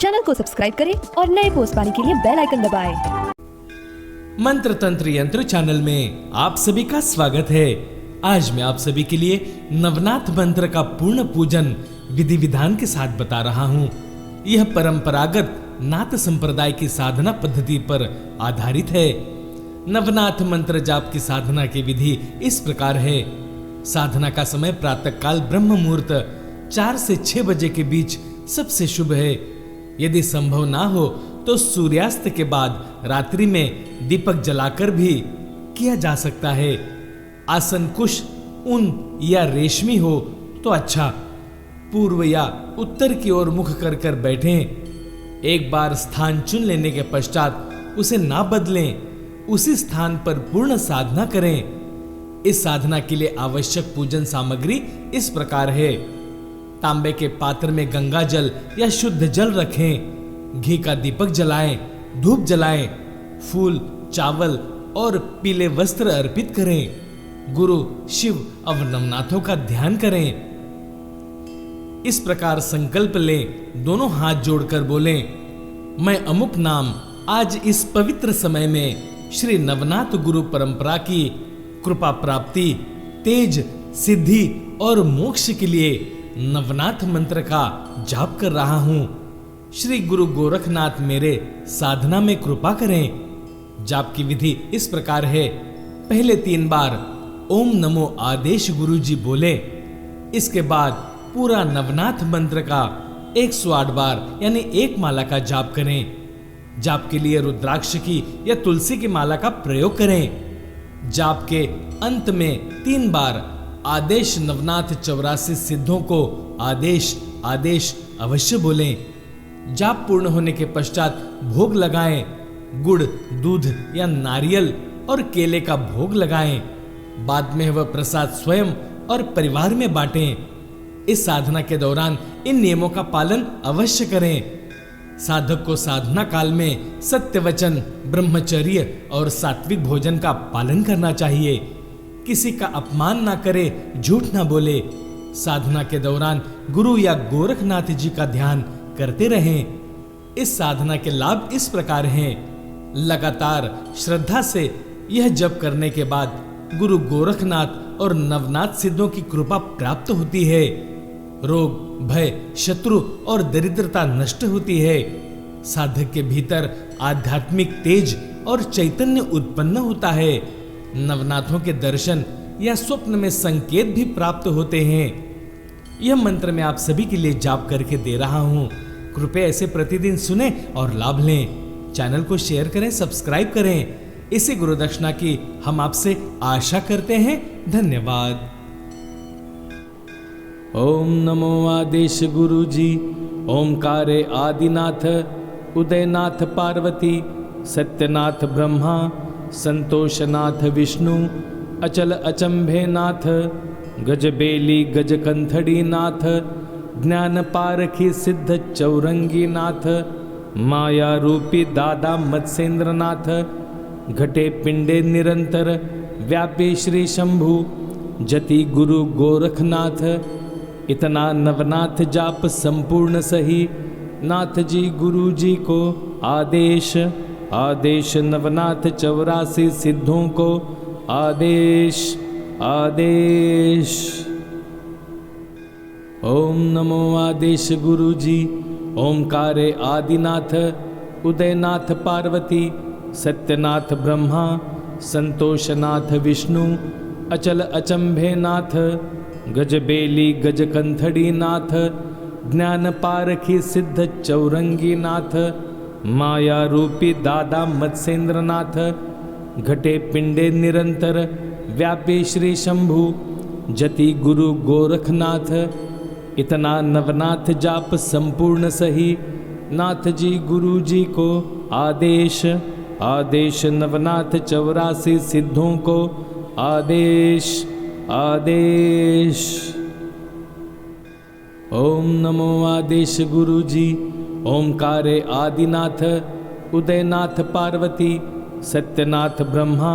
Channel को subscribe करें और नए पोस्ट पाने के लिए बेल आइकन दबाएं। मंत्र तंत्र यंत्र चैनल में आप सभी का स्वागत है। आज मैं आप सभी के लिए नवनाथ मंत्र का पूर्ण पूजन विधि विधान के साथ बता रहा हूँ। यह परंपरागत नाथ संप्रदाय की साधना पद्धति पर आधारित है। नवनाथ मंत्र जाप की साधना की विधि इस प्रकार है। साधना का समय प्रातः काल ब्रह्म मुहूर्त 4 से 6 बजे के बीच सबसे शुभ है। यदि संभव ना हो तो सूर्यास्त के बाद रात्रि में दीपक जलाकर भी किया जा सकता है। आसन कुश, ऊन या रेशमी हो तो अच्छा। पूर्व या उत्तर की ओर मुख कर कर बैठें। एक बार स्थान चुन लेने के पश्चात उसे ना बदलें, उसी स्थान पर पूर्ण साधना करें। इस साधना के लिए आवश्यक पूजन सामग्री इस प्रकार है। तांबे के पात्र में गंगा जल या शुद्ध जल रखें। घी का दीपक जलाएं, धूप जलाएं, फूल, चावल और पीले वस्त्र अर्पित करें। गुरु, शिव और नवनाथों का ध्यान करें। इस प्रकार संकल्प लें, दोनों हाथ जोड़कर बोलें, मैं अमुक नाम आज इस पवित्र समय में श्री नवनाथ गुरु परंपरा की कृपा प्राप्ति, तेज, सिद्धि और मोक्ष के लिए नवनाथ मंत्र का जाप कर रहा हूं। श्री गुरु गोरखनाथ मेरे साधना में कृपा करें। जाप की विधि इस प्रकार है। पहले 3 बार ओम नमो आदेश गुरु जी बोले। इसके बाद पूरा नवनाथ मंत्र का 108 बार यानी 1 माला का जाप करें। जाप के लिए रुद्राक्ष की या तुलसी की माला का प्रयोग करें। जाप के अंत में 3 बार आदेश नवनाथ 84 सिद्धों को आदेश आदेश अवश्य बोलें। जाप पूर्ण होने के पश्चात भोग लगाएं। गुड़, दूध या नारियल और केले का भोग लगाएं। बाद में वह प्रसाद स्वयं और परिवार में बांटें। इस साधना के दौरान इन नियमों का पालन अवश्य करें। साधक को साधना काल में सत्य वचन, ब्रह्मचर्य और सात्विक भोजन का पालन करना चाहिए। किसी का अपमान ना करे, झूठ ना बोले। साधना के दौरान गुरु या गोरखनाथ जी का ध्यान करते रहें। इस साधना के लाभ इस प्रकार हैं। लगातार श्रद्धा से यह जप करने के बाद गुरु गोरखनाथ और नवनाथ सिद्धों की कृपा प्राप्त होती है। रोग, भय, शत्रु और दरिद्रता नष्ट होती है। साधक के भीतर आध्यात्मिक तेज और चैतन्य उत्पन्न होता है। नवनाथों के दर्शन या स्वप्न में संकेत भी प्राप्त होते हैं। यह मंत्र मैं आप सभी के लिए जाप करके दे रहा हूं। कृपया ऐसे प्रतिदिन सुने और लाभ लें। चैनल को शेयर करें, सब्सक्राइब करें। इसी गुरु दक्षिणा की हम आपसे आशा करते हैं। धन्यवाद। ओम नमो आदेश गुरु जी। ओमकारे आदिनाथ, उदयनाथ पार्वती, सत्यनाथ ब्रह्मा, संतोषनाथ विष्णु, अचल अचंभे नाथ, गजबेली गजकंथड़ी नाथ, ज्ञान पारखी सिद्ध चौरंगी नाथ, माया रूपी दादा मत्स्येंद्र नाथ, घटे पिंडे निरंतर व्यापी श्री शंभु, जति गुरु गोरखनाथ, इतना नवनाथ जाप संपूर्ण सही, नाथ जी गुरु जी को आदेश आदेश नवनाथ 84 सिद्धों को आदेश आदेश। ओम नमो आदेश गुरु जी। ओमकारे आदिनाथ, उदयनाथ पार्वती, सत्यनाथ ब्रह्मा, संतोषनाथ विष्णु, अचल अचंभे नाथ, गजबेली गजकंथड़ी नाथ, ज्ञान पारखी सिद्ध चौरंगी नाथ, माया रूपी दादा मत्स्येंद्र नाथ, घटे पिंडे निरंतर व्यापी श्री शंभु, जति गुरु गोरखनाथ, इतना नवनाथ जाप संपूर्ण सही, नाथ जी गुरु जी को आदेश आदेश नवनाथ 84 सिद्धों को आदेश आदेश। ओम नमो आदेश गुरु जी। ओमकारे आदिनाथ, उदयनाथ पार्वती, सत्यनाथ ब्रह्मा,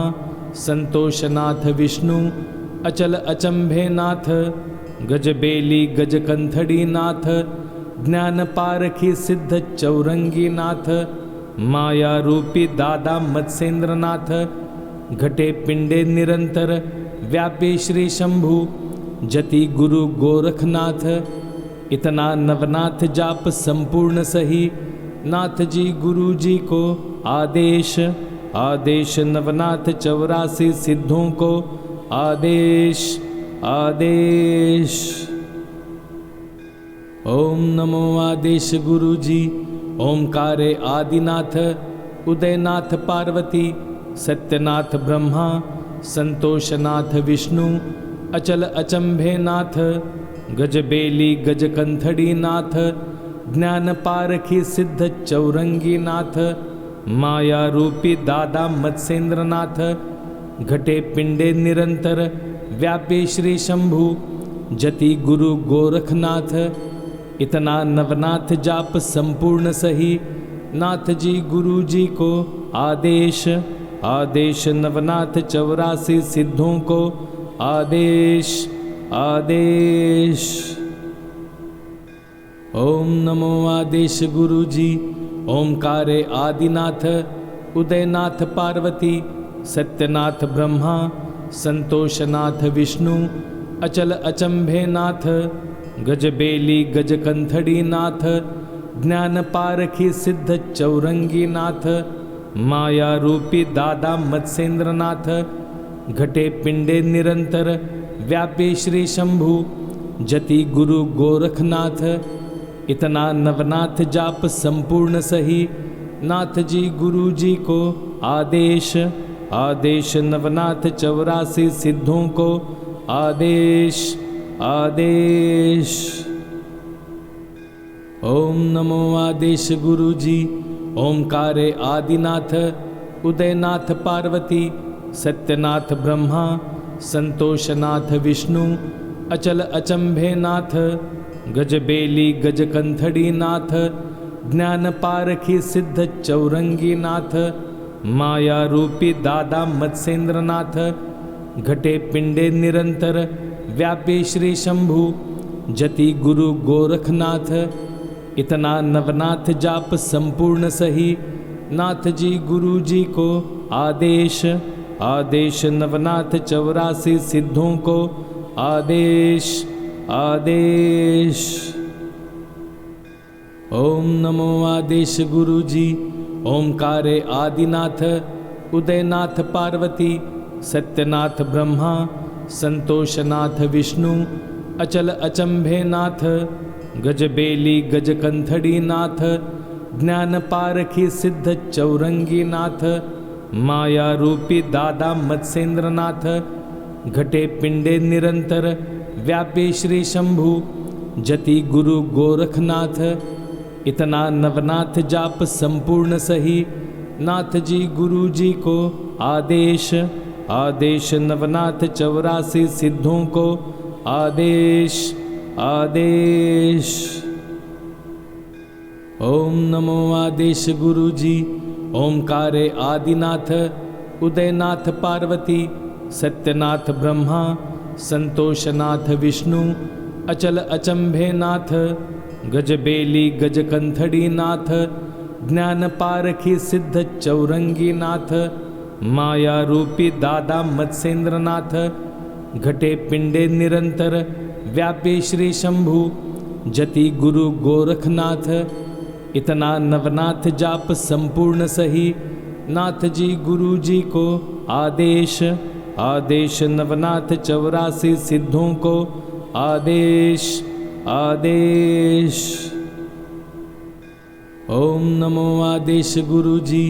संतोषनाथ विष्णु, अचल अचंभे नाथ, गजबेली गजकंथड़ी नाथ, ज्ञान पारखी सिद्ध चौरंगी नाथ, माया रूपी दादा मत्स्येंद्र नाथ, घटे पिंडे निरंतर व्यापी श्री शंभु जति गुरु गोरखनाथ, इतना नवनाथ जाप संपूर्ण सही, नाथ जी गुरु जी को आदेश, आदेश नवनाथ 84 सिद्धों को आदेश, आदेश। ओम नमो आदेश गुरु जी। ओंकारे आदिनाथ, उदयनाथ पार्वती, सत्यनाथ ब्रह्मा, संतोषनाथ विष्णु, अचल अचंभे नाथ, गजबेली गजकंथड़ी नाथ, ज्ञान पारखी सिद्ध चौरंगी नाथ, माया रूपी दादा मत्स्येंद्र नाथ, घटे पिंडे निरंतर व्यापी श्री शंभु जति गुरु गोरखनाथ, इतना नवनाथ जाप संपूर्ण सही, नाथ जी गुरु जी को आदेश, आदेश नवनाथ 84 सिद्धों को आदेश, आदेश। ओम नमो आदेश गुरु जी। ओंकारे आदिनाथ, उदयनाथ पार्वती, सत्यनाथ ब्रह्मा, संतोषनाथ विष्णु, अचल अचंभे नाथ, गजबेली गजकंथड़ी नाथ, ज्ञान पारखी सिद्ध चौरंगी नाथ, माया रूपी दादा मत्स्येंद्र नाथ, घटे पिंडे निरंतर व्यापी श्री शंभु जति गुरु गोरखनाथ, इतना नवनाथ जाप संपूर्ण सही, नाथ जी गुरु जी को आदेश, आदेश नवनाथ 84 सिद्धों को आदेश, आदेश। ओम नमो आदेश गुरु जी। ओंकारे आदिनाथ, उदयनाथ पार्वती, सत्यनाथ ब्रह्मा, संतोषनाथ विष्णु, अचल अचंभे नाथ, गजबेली गजकंथड़ी नाथ, ज्ञान पारखी सिद्ध चौरंगी नाथ, माया रूपी दादा मत्स्येंद्र नाथ, घटे पिंडे निरंतर व्यापी श्री शंभु जति गुरु गोरखनाथ, इतना नवनाथ जाप संपूर्ण सही, नाथ जी गुरु जी को आदेश, आदेश नवनाथ 84 सिद्धों को आदेश, आदेश। ओम नमो आदेश गुरु जी। ओंकारे आदिनाथ, उदयनाथ पार्वती, सत्यनाथ ब्रह्मा, संतोषनाथ विष्णु, अचल अचंभे नाथ, गजबेली गजकंथड़ी नाथ, ज्ञान पारखी सिद्ध चौरंगी नाथ, माया रूपी दादा मत्स्येंद्र नाथ, घटे पिंडे निरंतर व्यापी श्री शंभु जति गुरु गोरखनाथ, इतना नवनाथ जाप संपूर्ण सही, नाथ जी गुरु जी को आदेश, आदेश नवनाथ 84 सिद्धों को आदेश, आदेश। ओम नमो आदेश गुरु जी। ओंकारे आदिनाथ, उदयनाथ पार्वती, सत्यनाथ ब्रह्मा, संतोषनाथ विष्णु, अचल अचंभे नाथ, गजबेली गजकंथड़ी नाथ, ज्ञान पारखी सिद्ध चौरंगी नाथ, माया रूपी दादा मत्स्येंद्र नाथ, घटे पिंडे निरंतर व्यापी श्री शंभु जति गुरु गोरखनाथ, इतना नवनाथ जाप संपूर्ण सही, नाथ जी गुरु जी को आदेश, आदेश नवनाथ 84 सिद्धों को आदेश, आदेश। ओम नमो आदेश गुरु जी।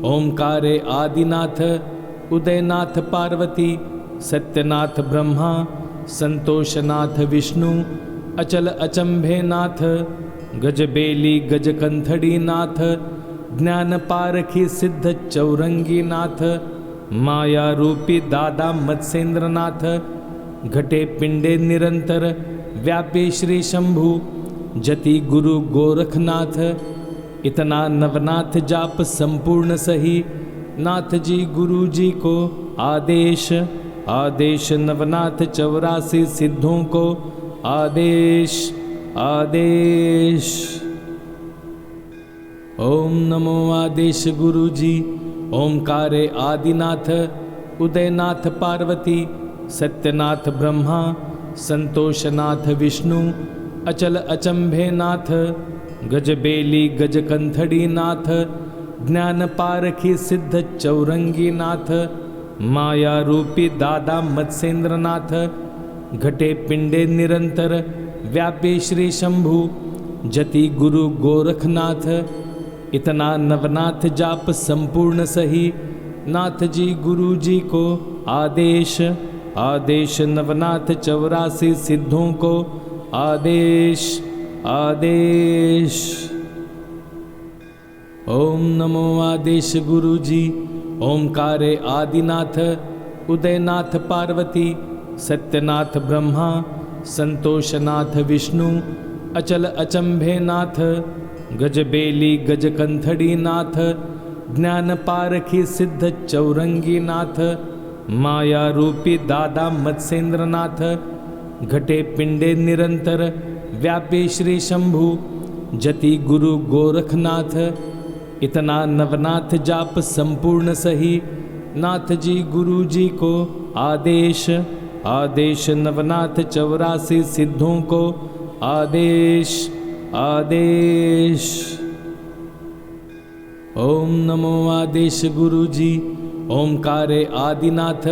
ओंकारे आदिनाथ, उदयनाथ पार्वती, सत्यनाथ ब्रह्मा, संतोषनाथ विष्णु, अचल अचंभे नाथ, गजबेली गजकंथड़ी नाथ, ज्ञान पारखी सिद्ध चौरंगी नाथ, माया रूपी दादा मत्स्येंद्र नाथ, घटे पिंडे निरंतर व्यापी श्री शंभु जति गुरु गोरखनाथ, इतना नवनाथ जाप संपूर्ण सही, नाथ जी गुरु जी को आदेश, आदेश नवनाथ 84 सिद्धों को आदेश, आदेश। ओम नमो आदेश गुरु जी। ओंकारे आदिनाथ उदयनाथ पार्वती सत्यनाथ ब्रह्मा संतोषनाथ विष्णु अचल अचंभे नाथ गजबेली गजकंथड़ी नाथ ज्ञान पारखी सिद्ध चौरंगी नाथ माया रूपी दादा मत्स्येंद्र नाथ घटे पिंडे निरंतर व्यापी श्री शंभु जति गुरु गोरखनाथ इतना नवनाथ जाप संपूर्ण सही नाथ जी गुरु जी को आदेश। आदेश नवनाथ 84 सिद्धों को आदेश। आदेश। ओम नमो आदेश गुरु जी। ओंकारे आदिनाथ उदयनाथ पार्वती सत्यनाथ ब्रह्मा संतोषनाथ विष्णु अचल अचंभे नाथ गजबेली गजकंथड़ी नाथ ज्ञान पारखी सिद्ध चौरंगी नाथ माया रूपी दादा मत्स्येंद्र नाथ घटे पिंडे निरंतर व्यापी श्री शंभु जति गुरु गोरखनाथ इतना नवनाथ जाप संपूर्ण सही नाथ जी गुरु जी को आदेश। आदेश नवनाथ 84 सिद्धों को आदेश। आदेश। ओम नमो आदेश गुरु जी। ओंकारे आदिनाथ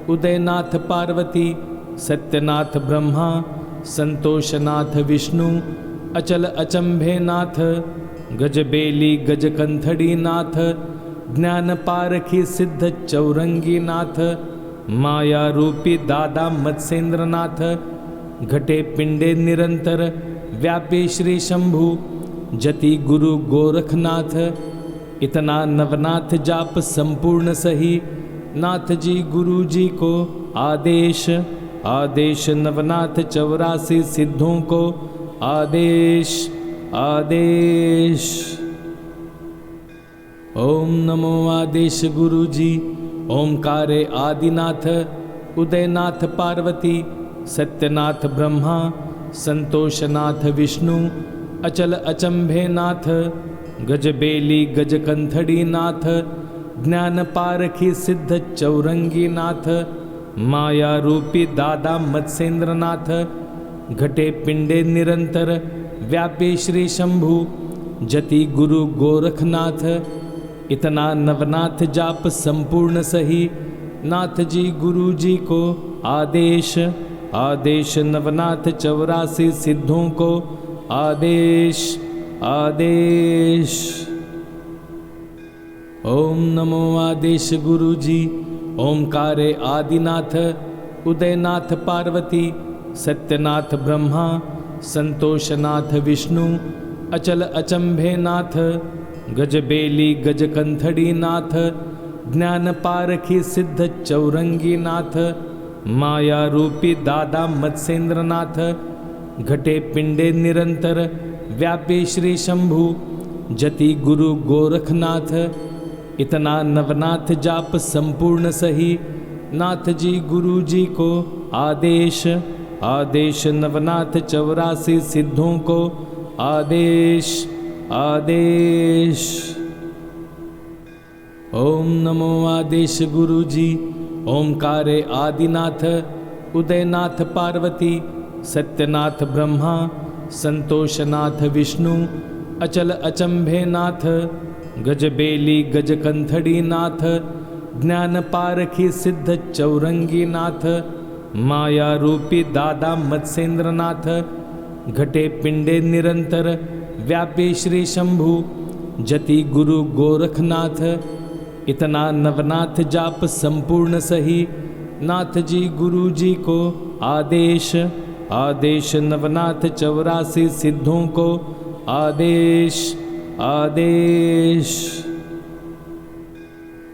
उदयनाथ पार्वती सत्यनाथ ब्रह्मा संतोषनाथ विष्णु अचल अचंभे नाथ गजबेली गजकंथड़ी नाथ ज्ञान पारखी सिद्ध चौरंगी नाथ माया रूपी दादा मत्स्येंद्र नाथ घटे पिंडे निरंतर व्यापी श्री शंभु जति गुरु गोरखनाथ इतना नवनाथ जाप संपूर्ण सही नाथ जी गुरु जी को आदेश। आदेश नवनाथ 84 सिद्धों को आदेश। आदेश। ओम नमो आदेश गुरु जी। ओंकारे आदिनाथ उदयनाथ पार्वती सत्यनाथ ब्रह्मा संतोषनाथ विष्णु अचल अचंभे नाथ गजबेली गजकंथड़ी नाथ ज्ञान पारखी सिद्ध चौरंगी नाथ माया रूपी दादा मत्स्येंद्र नाथ घटे पिंडे निरंतर व्यापी श्री शंभु जति गुरु गोरखनाथ इतना नवनाथ जाप संपूर्ण सही नाथ जी गुरु जी को आदेश। आदेश नवनाथ 84 सिद्धों को आदेश। आदेश। ओम नमो आदेश गुरु जी। ओंकारे आदिनाथ उदयनाथ पार्वती सत्यनाथ ब्रह्मा संतोषनाथ विष्णु अचल अचंभे नाथ गजबेली गजकंथड़ी नाथ ज्ञान पारखी सिद्ध चौरंगी नाथ माया रूपी दादा मत्स्येंद्र नाथ घटे पिंडे निरंतर व्यापी श्री शंभु जति गुरु गोरखनाथ इतना नवनाथ जाप संपूर्ण सही नाथ जी गुरु जी को आदेश। आदेश नवनाथ 84 सिद्धों को आदेश। आदेश। ओम नमो आदेश गुरु जी। ओंकारे आदिनाथ उदयनाथ पार्वती सत्यनाथ ब्रह्मा संतोषनाथ विष्णु अचल अचंभे नाथ गजबेली गजकंथड़ी नाथ ज्ञान पारखी सिद्ध चौरंगी नाथ माया रूपी दादा मत्स्येंद्र नाथ घटे पिंडे निरंतर व्यापी श्री शंभु जति गुरु गोरखनाथ इतना नवनाथ जाप संपूर्ण सही नाथ जी गुरु जी को आदेश। आदेश नवनाथ 84 सिद्धों को आदेश। आदेश।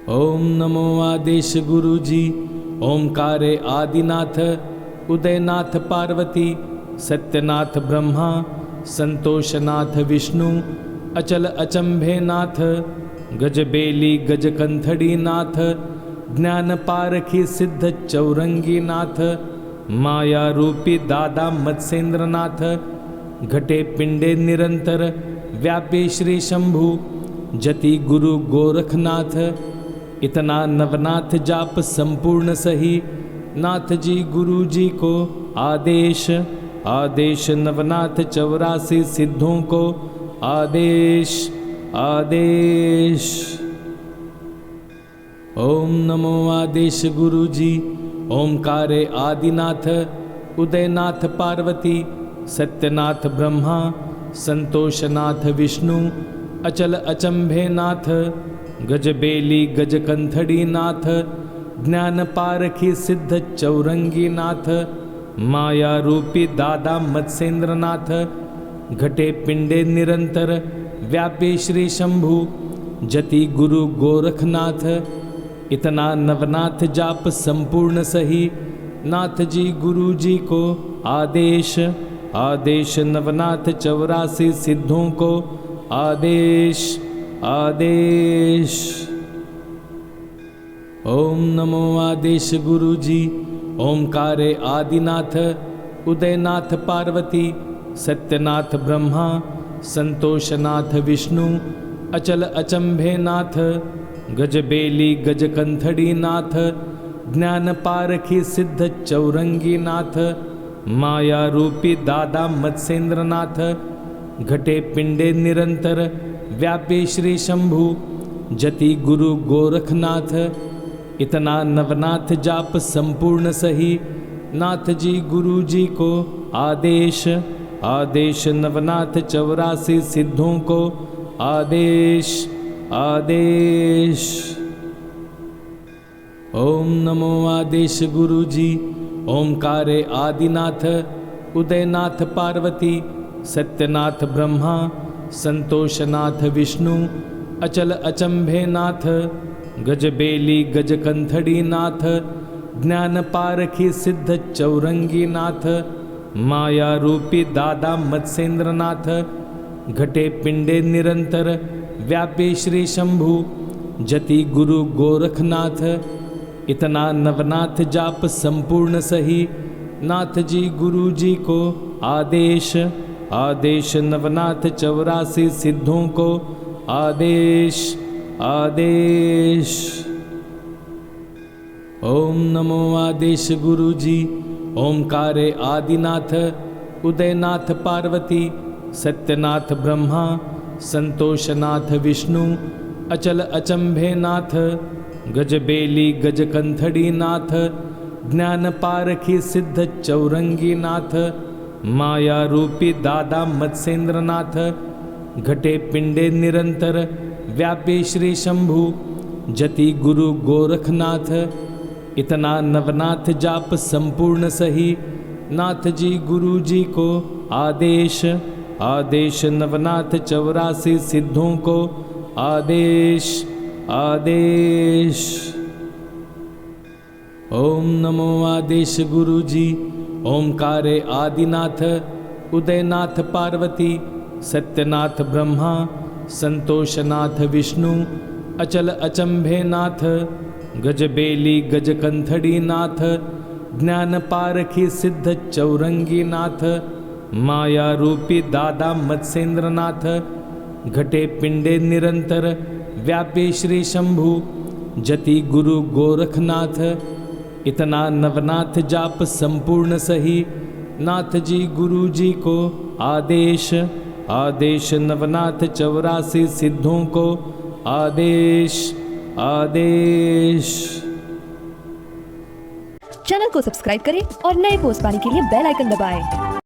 ओम नमो आदेश गुरु जी। ओंकारे आदिनाथ उदयनाथ पार्वती सत्यनाथ ब्रह्मा संतोषनाथ विष्णु अचल अचंभे नाथ गजबेली गजकंथड़ी नाथ ज्ञान पारखी सिद्ध चौरंगी नाथ माया रूपी दादा मत्स्येंद्र नाथ घटे पिंडे निरंतर व्यापे श्री शंभु जति गुरु गोरखनाथ। इतना नवनाथ जाप संपूर्ण सही, नाथ जी गुरु जी को आदेश। आदेश नवनाथ 84 सिद्धों को आदेश आदेश। ओम नमो आदेश गुरु जी। ओमकारे आदिनाथ उदयनाथ पार्वती सत्यनाथ ब्रह्मा संतोषनाथ विष्णु अचल अचंभे नाथ गजबेली गजकंथड़ी नाथ ज्ञान पारखी सिद्ध चौरंगी नाथ माया रूपी दादा मत्स्येंद्र नाथ। घटे पिंडे निरंतर व्यापी श्री शंभु जति गुरु गोरखनाथ। इतना नवनाथ जाप संपूर्ण सही, नाथ जी गुरु जी को आदेश। आदेश नवनाथ 84 सिद्धों को आदेश आदेश। ओम नमो आदेश गुरु जी। ओमकारे आदिनाथ उदयनाथ पार्वती सत्यनाथ ब्रह्मा संतोषनाथ विष्णु अचल अचंभे नाथ गजबेली गजकंथड़ी नाथ ज्ञान पारखी सिद्ध चौरंगी नाथ माया रूपी दादा मत्स्येंद्र नाथ। घटे पिंडे निरंतर व्यापी श्री शंभु जति गुरु गोरखनाथ। इतना नवनाथ जाप संपूर्ण सही, नाथ जी गुरु जी को आदेश। आदेश नवनाथ 84 सिद्धों को आदेश आदेश। ओम नमो आदेश गुरु जी। ओमकारे आदिनाथ उदयनाथ पार्वती सत्यनाथ ब्रह्मा संतोषनाथ विष्णु अचल अचंभे नाथ गजबेली गजकंथड़ी नाथ ज्ञान पारखी सिद्ध चौरंगी नाथ माया रूपी दादा मत्स्येंद्र नाथ। घटे पिंडे निरंतर व्यापी श्री शंभु जति गुरु गोरखनाथ। इतना नवनाथ जाप संपूर्ण सही, नाथ जी गुरु जी को आदेश। आदेश नवनाथ 84 सिद्धों को आदेश आदेश। ओम नमो आदेश गुरु जी। ओमकारे आदिनाथ उदयनाथ पार्वती सत्यनाथ ब्रह्मा संतोषनाथ विष्णु अचल अचंभे नाथ गजबेली गजकंथड़ी नाथ ज्ञान पारखी सिद्ध चौरंगी नाथ माया रूपी दादा मत्स्येंद्र नाथ। घटे पिंडे निरंतर व्यापी श्री शंभु जति गुरु गोरखनाथ। इतना नवनाथ जाप संपूर्ण सही, नाथ जी गुरु जी को आदेश। आदेश नवनाथ 84 सिद्धों को आदेश आदेश। ओम नमो आदेश गुरु जी। ओमकारे आदिनाथ उदयनाथ पार्वती सत्यनाथ ब्रह्मा संतोषनाथ विष्णु अचल अचंभे नाथ गजबेली गजकंथड़ी नाथ ज्ञान पारखी सिद्ध चौरंगी नाथ माया रूपी दादा मत्स्येंद्र नाथ। घटे पिंडे निरंतर व्यापी श्री शंभु जति गुरु गोरखनाथ। इतना नवनाथ जाप संपूर्ण सही, नाथ जी गुरु जी को आदेश। आदेश नवनाथ 84 सिद्धों को आदेश आदेश। चैनल को सब्सक्राइब करें और नए पोस्ट पाने के लिए बेल आइकन दबाएं।